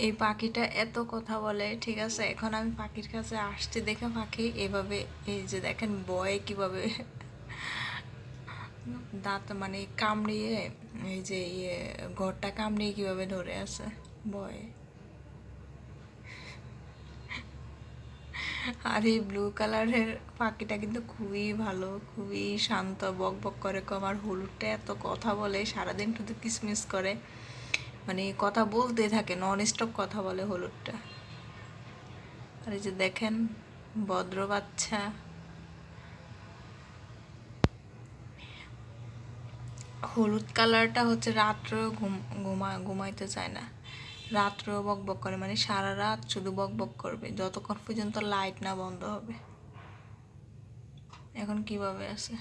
এই পাখিটা এত কথা বলে, ঠিক আছে? এখন আমি পাখির কাছে আসছি দেখে পাখি এভাবে, এই যে দেখেন বয়ে কিভাবে দাঁত মানে কামড়িয়ে, এই যে ঘরটা কামড়িয়ে কিভাবে ধরে আছে বয়ে। আর এই ব্লু কালারের পাখিটা কিন্তু খুবই ভালো, খুবই শান্ত, বক বক করে কম। আর হলুদটা এত কথা বলে, সারাদিন শুধু কিসমিস করে, মানে কথা বলতে থাকে, নন স্টপ কথা বলে হলুদটা। আর এই যে দেখেন ভদ্র বাচ্চা। হলুদ কালারটা হচ্ছে রাত্রেও ঘুমাইতে চায় না, রাত্রেও বক বক করে, মানে সারা রাত শুধু বক বক করবে যতক্ষণ পর্যন্ত লাইট না বন্ধ হবে। এখন কিভাবে আছে